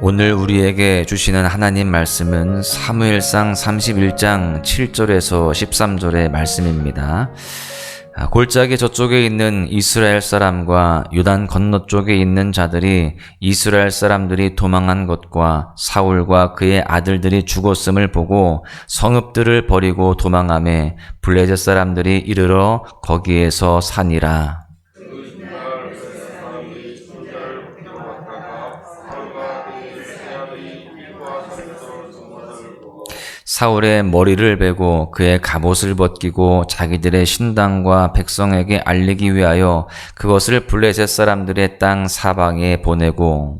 오늘 우리에게 주시는 하나님 말씀은 사무엘상 31장 7절에서 13절의 말씀입니다. 골짜기 저쪽에 있는 이스라엘 사람과 요단 건너쪽에 있는 자들이 이스라엘 사람들이 도망한 것과 사울과 그의 아들들이 죽었음을 보고 성읍들을 버리고 도망하매 블레셋 사람들이 이르러 거기에서 사니라. 사울의 머리를 베고 그의 갑옷을 벗기고 자기들의 신당과 백성에게 알리기 위하여 그것을 블레셋 사람들의 땅 사방에 보내고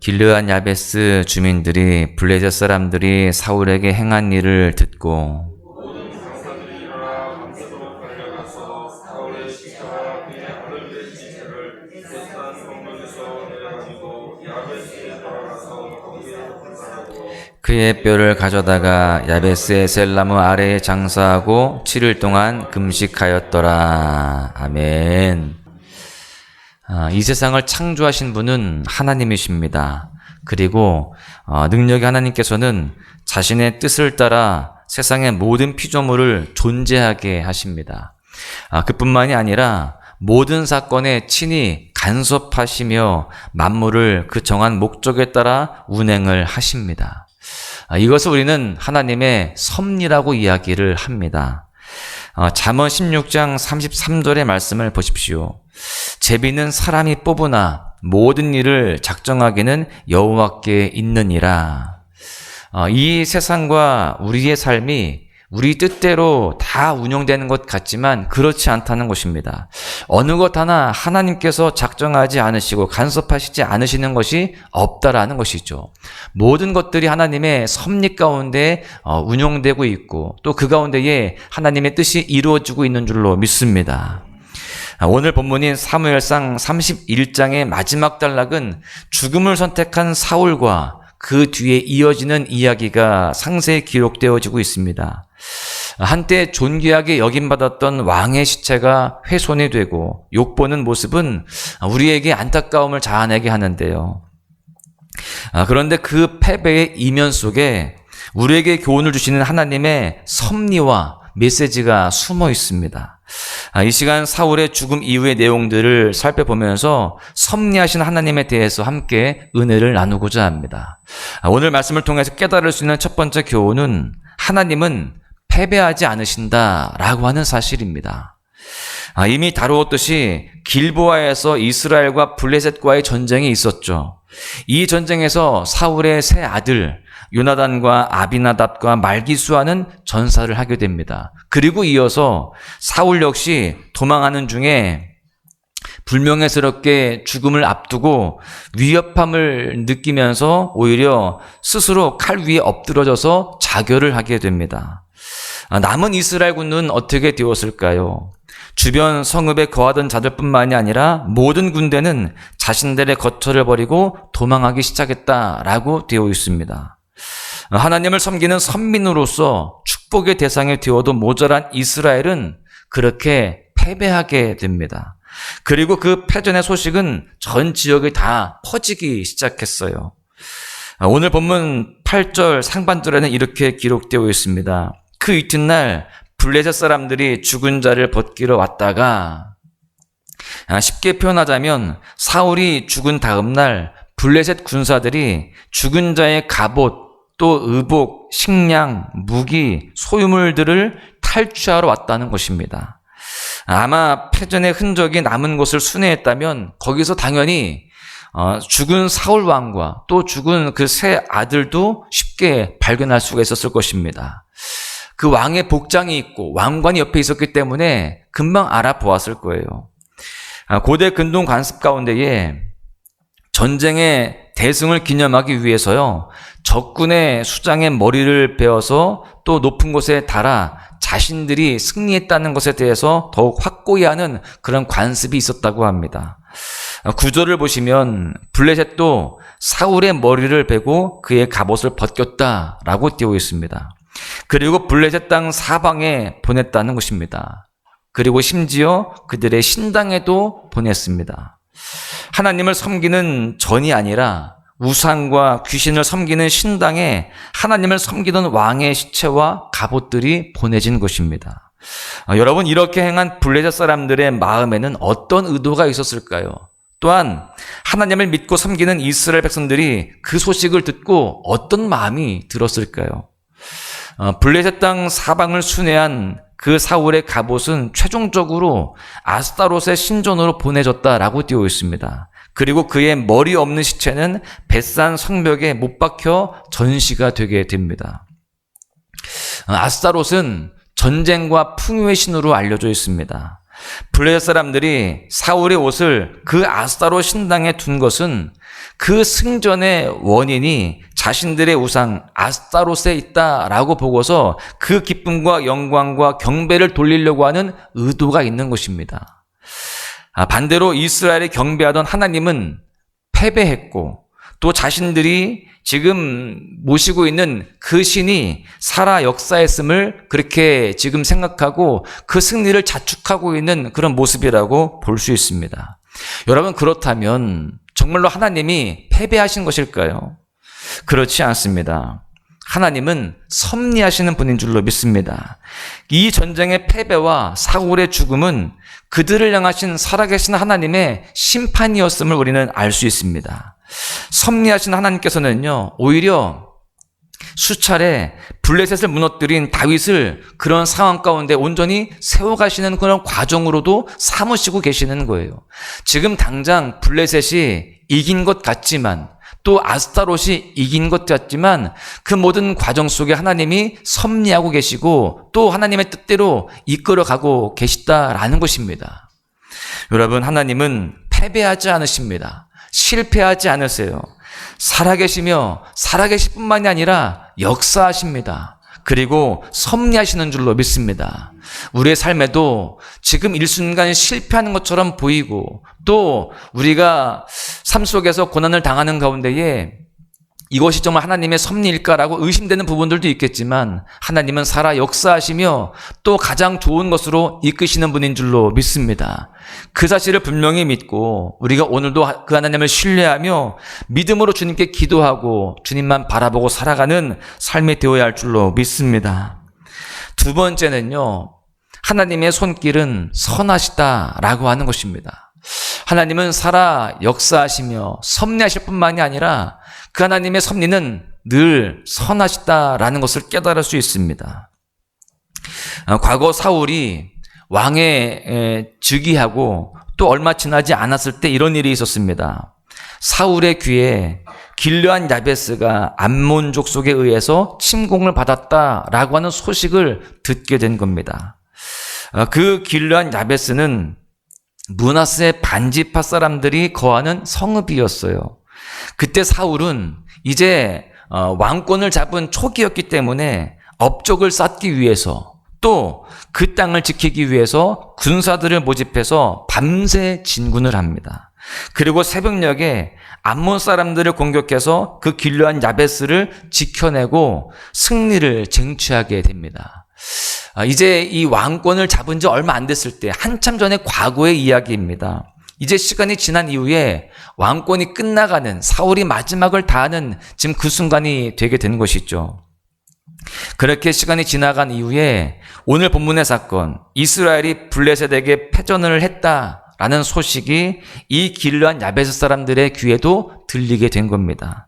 길르앗 야베스 주민들이 블레셋 사람들이 사울에게 행한 일을 듣고 그의 뼈를 가져다가 야베스의 셀나무 아래에 장사하고 7일 동안 금식하였더라. 아멘. 이 세상을 창조하신 분은 하나님이십니다. 그리고 능력의 하나님께서는 자신의 뜻을 따라 세상의 모든 피조물을 존재하게 하십니다. 그뿐만이 아니라 모든 사건에 친히 간섭하시며 만물을 그 정한 목적에 따라 운행을 하십니다. 이것을 우리는 하나님의 섭리라고 이야기를 합니다. 잠언 16장 33절의 말씀을 보십시오. 제비는 사람이 뽑으나 모든 일을 작정하기는 여호와께 있느니라. 이 세상과 우리의 삶이 우리 뜻대로 다 운영되는 것 같지만 그렇지 않다는 것입니다. 어느 것 하나 하나님께서 작정하지 않으시고 간섭하시지 않으시는 것이 없다라는 것이죠. 모든 것들이 하나님의 섭리 가운데 운영되고 있고 또 그 가운데에 하나님의 뜻이 이루어지고 있는 줄로 믿습니다. 오늘 본문인 사무엘상 31장의 마지막 단락은 죽음을 선택한 사울과 그 뒤에 이어지는 이야기가 상세히 기록되어지고 있습니다. 한때 존귀하게 여김받았던 왕의 시체가 훼손이 되고 욕보는 모습은 우리에게 안타까움을 자아내게 하는데요. 그런데 그 패배의 이면 속에 우리에게 교훈을 주시는 하나님의 섭리와 메시지가 숨어 있습니다. 이 시간 사울의 죽음 이후의 내용들을 살펴보면서 섭리하신 하나님에 대해서 함께 은혜를 나누고자 합니다. 오늘 말씀을 통해서 깨달을 수 있는 첫 번째 교훈은 하나님은 패배하지 않으신다라고 하는 사실입니다. 이미 다루었듯이 길보아에서 이스라엘과 블레셋과의 전쟁이 있었죠. 이 전쟁에서 사울의 세 아들 요나단과 아비나답과 말기수아는 전사를 하게 됩니다. 그리고 이어서 사울 역시 도망하는 중에 불명예스럽게 죽음을 앞두고 위협함을 느끼면서 오히려 스스로 칼 위에 엎드러져서 자결을 하게 됩니다. 남은 이스라엘 군은 어떻게 되었을까요? 주변 성읍에 거하던 자들뿐만이 아니라 모든 군대는 자신들의 거처를 버리고 도망하기 시작했다라고 되어 있습니다. 하나님을 섬기는 선민으로서 축복의 대상이 되어도 모자란 이스라엘은 그렇게 패배하게 됩니다. 그리고 그 패전의 소식은 전 지역에 다 퍼지기 시작했어요. 오늘 본문 8절 상반절에는 이렇게 기록되어 있습니다. 그 이튿날 블레셋 사람들이 죽은 자를 벗기러 왔다가, 쉽게 표현하자면 사울이 죽은 다음 날 블레셋 군사들이 죽은 자의 갑옷, 또 의복, 식량, 무기, 소유물들을 탈취하러 왔다는 것입니다. 아마 패전의 흔적이 남은 곳을 순회했다면 거기서 당연히 죽은 사울 왕과 또 죽은 그 세 아들도 쉽게 발견할 수가 있었을 것입니다. 그 왕의 복장이 있고 왕관이 옆에 있었기 때문에 금방 알아보았을 거예요. 고대 근동 관습 가운데에 전쟁의 대승을 기념하기 위해서요, 적군의 수장의 머리를 베어서 또 높은 곳에 달아 자신들이 승리했다는 것에 대해서 더욱 확고히 하는 그런 관습이 있었다고 합니다. 구절을 보시면 블레셋도 사울의 머리를 베고 그의 갑옷을 벗겼다라고 되어 있습니다. 그리고 블레셋 땅 사방에 보냈다는 것입니다. 그리고 심지어 그들의 신당에도 보냈습니다. 하나님을 섬기는 전이 아니라 우상과 귀신을 섬기는 신당에 하나님을 섬기던 왕의 시체와 갑옷들이 보내진 것입니다. 여러분, 이렇게 행한 블레셋 사람들의 마음에는 어떤 의도가 있었을까요? 또한 하나님을 믿고 섬기는 이스라엘 백성들이 그 소식을 듣고 어떤 마음이 들었을까요? 블레셋 땅 사방을 순회한 그 사울의 갑옷은 최종적으로 아스타롯의 신전으로 보내졌다라고 되어 있습니다. 그리고 그의 머리 없는 시체는 벳산 성벽에 못 박혀 전시가 되게 됩니다. 아스타롯은 전쟁과 풍요의 신으로 알려져 있습니다. 블레셋 사람들이 사울의 옷을 그 아스타롯 신당에 둔 것은 그 승전의 원인이 자신들의 우상 아스타롯에 있다라고 보고서 그 기쁨과 영광과 경배를 돌리려고 하는 의도가 있는 것입니다. 반대로 이스라엘이 경배하던 하나님은 패배했고 또 자신들이 지금 모시고 있는 그 신이 살아 역사했음을 그렇게 지금 생각하고 그 승리를 자축하고 있는 그런 모습이라고 볼 수 있습니다. 여러분, 그렇다면 정말로 하나님이 패배하신 것일까요? 그렇지 않습니다. 하나님은 섭리하시는 분인 줄로 믿습니다. 이 전쟁의 패배와 사울의 죽음은 그들을 향하신 살아계신 하나님의 심판이었음을 우리는 알 수 있습니다. 섭리하신 하나님께서는요, 오히려 수차례 블레셋을 무너뜨린 다윗을 그런 상황 가운데 온전히 세워가시는 그런 과정으로도 삼으시고 계시는 거예요. 지금 당장 블레셋이 이긴 것 같지만 또 아스타롯이 이긴 것 같지만 그 모든 과정 속에 하나님이 섭리하고 계시고 또 하나님의 뜻대로 이끌어가고 계시다라는 것입니다. 여러분, 하나님은 패배하지 않으십니다. 실패하지 않으세요. 살아계시며 살아계실 뿐만이 아니라 역사하십니다. 그리고 섭리하시는 줄로 믿습니다. 우리의 삶에도 지금 일순간 실패하는 것처럼 보이고 또 우리가 삶 속에서 고난을 당하는 가운데에 이것이 정말 하나님의 섭리일까라고 의심되는 부분들도 있겠지만 하나님은 살아 역사하시며 또 가장 좋은 것으로 이끄시는 분인 줄로 믿습니다. 그 사실을 분명히 믿고 우리가 오늘도 그 하나님을 신뢰하며 믿음으로 주님께 기도하고 주님만 바라보고 살아가는 삶이 되어야 할 줄로 믿습니다. 두 번째는요, 하나님의 손길은 선하시다라고 하는 것입니다. 하나님은 살아 역사하시며 섭리하실 뿐만이 아니라 그 하나님의 섭리는 늘 선하시다라는 것을 깨달을 수 있습니다. 과거 사울이 왕에 즉위하고 또 얼마 지나지 않았을 때 이런 일이 있었습니다. 사울의 귀에 길르앗 야베스가 암몬 족속에 의해서 침공을 받았다라고 하는 소식을 듣게 된 겁니다. 그 길르앗 야베스는 므낫세 반지파 사람들이 거하는 성읍이었어요. 그때 사울은 이제 왕권을 잡은 초기였기 때문에 업적을 쌓기 위해서 또 그 땅을 지키기 위해서 군사들을 모집해서 밤새 진군을 합니다. 그리고 새벽녘에 암몬 사람들을 공격해서 그 길르앗 야베스를 지켜내고 승리를 쟁취하게 됩니다. 이제 이 왕권을 잡은 지 얼마 안 됐을 때 한참 전의 과거의 이야기입니다. 이제 시간이 지난 이후에 왕권이 끝나가는 사울이 마지막을 다하는 지금 그 순간이 되게 된 것이죠. 그렇게 시간이 지나간 이후에 오늘 본문의 사건, 이스라엘이 블레셋에게 패전을 했다라는 소식이 이 길르앗 야베스 사람들의 귀에도 들리게 된 겁니다.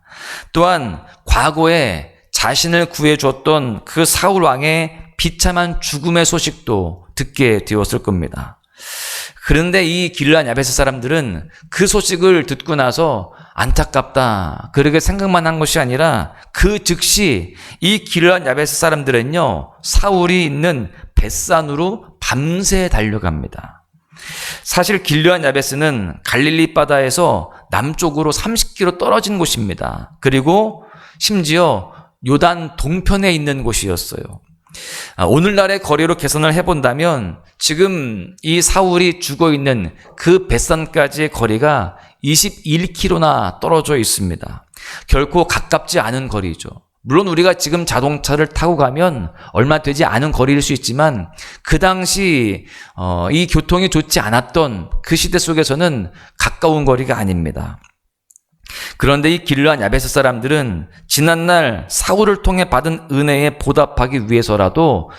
또한 과거에 자신을 구해줬던 그 사울 왕의 비참한 죽음의 소식도 듣게 되었을 겁니다. 그런데 이 길르앗 야베스 사람들은 그 소식을 듣고 나서 안타깝다 그렇게 생각만 한 것이 아니라 그 즉시 이 길르앗 야베스 사람들은요, 사울이 있는 벳산으로 밤새 달려갑니다. 사실 길르앗 야베스는 갈릴리 바다에서 남쪽으로 30km 떨어진 곳입니다. 그리고 심지어 요단 동편에 있는 곳이었어요. 오늘날의 거리로 계산을 해본다면 지금 이 사울이 죽어있는 그 벳산까지의 거리가 21km나 떨어져 있습니다. 결코 가깝지 않은 거리죠. 물론 우리가 지금 자동차를 타고 가면 얼마 되지 않은 거리일 수 있지만 그 당시 이 교통이 좋지 않았던 그 시대 속에서는 가까운 거리가 아닙니다. 그런데 이 길르앗 야베스 사람들은 지난날 사울을 통해 받은 은혜에 보답하기 위해서라도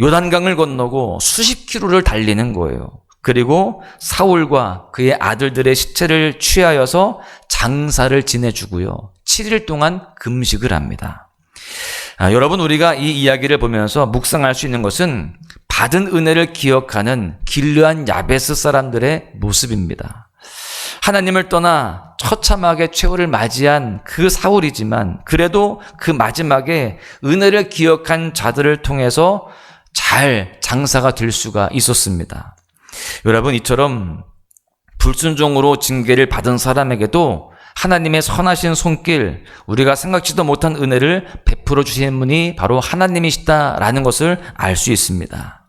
요단강을 건너고 수십 킬로를 달리는 거예요. 그리고 사울과 그의 아들들의 시체를 취하여서 장사를 지내주고요. 7일 동안 금식을 합니다. 여러분, 우리가 이 이야기를 보면서 묵상할 수 있는 것은 받은 은혜를 기억하는 길르앗 야베스 사람들의 모습입니다. 하나님을 떠나 처참하게 최후를 맞이한 그 사울이지만 그래도 그 마지막에 은혜를 기억한 자들을 통해서 잘 장사가 될 수가 있었습니다. 여러분, 이처럼 불순종으로 징계를 받은 사람에게도 하나님의 선하신 손길, 우리가 생각지도 못한 은혜를 베풀어 주시는 분이 바로 하나님이시다라는 것을 알 수 있습니다.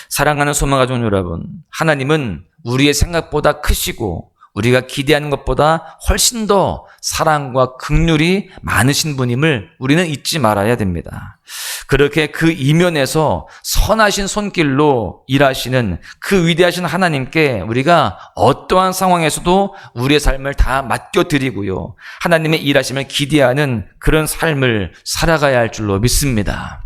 사랑하는 소망가족 여러분, 하나님은 우리의 생각보다 크시고 우리가 기대하는 것보다 훨씬 더 사랑과 긍휼이 많으신 분임을 우리는 잊지 말아야 됩니다. 그렇게 그 이면에서 선하신 손길로 일하시는 그 위대하신 하나님께 우리가 어떠한 상황에서도 우리의 삶을 다 맡겨드리고요, 하나님의 일하심을 기대하는 그런 삶을 살아가야 할 줄로 믿습니다.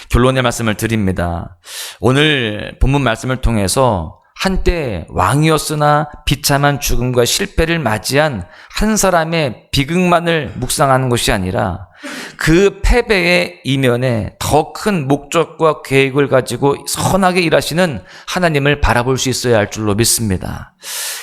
결론의 말씀을 드립니다. 오늘 본문 말씀을 통해서 한때 왕이었으나 비참한 죽음과 실패를 맞이한 한 사람의 비극만을 묵상하는 것이 아니라 그 패배의 이면에 더 큰 목적과 계획을 가지고 선하게 일하시는 하나님을 바라볼 수 있어야 할 줄로 믿습니다.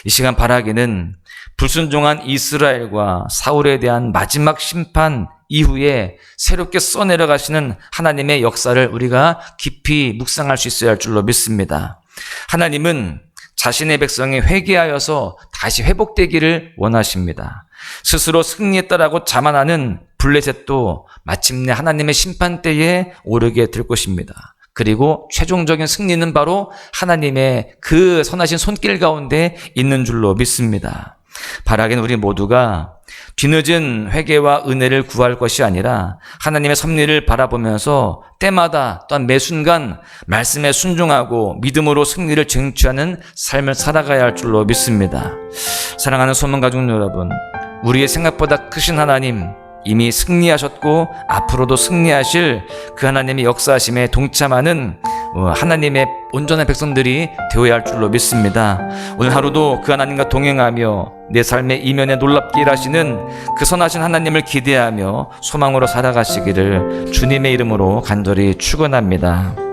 이 시간 바라기는 불순종한 이스라엘과 사울에 대한 마지막 심판 이후에 새롭게 써내려가시는 하나님의 역사를 우리가 깊이 묵상할 수 있어야 할 줄로 믿습니다. 하나님은 자신의 백성이 회개하여서 다시 회복되기를 원하십니다. 스스로 승리했다라고 자만하는 블레셋도 마침내 하나님의 심판대에 오르게 될 것입니다. 그리고 최종적인 승리는 바로 하나님의 그 선하신 손길 가운데 있는 줄로 믿습니다. 바라기는 우리 모두가 뒤늦은 회개와 은혜를 구할 것이 아니라 하나님의 섭리를 바라보면서 때마다 또한 매 순간 말씀에 순종하고 믿음으로 승리를 쟁취하는 삶을 살아가야 할 줄로 믿습니다. 사랑하는 소망가족 여러분, 우리의 생각보다 크신 하나님, 이미 승리하셨고 앞으로도 승리하실 그 하나님의 역사하심에 동참하는 하나님의 온전한 백성들이 되어야 할 줄로 믿습니다. 오늘 하루도 그 하나님과 동행하며 내 삶의 이면에 놀랍게 일하시는 그 선하신 하나님을 기대하며 소망으로 살아가시기를 주님의 이름으로 간절히 축원합니다.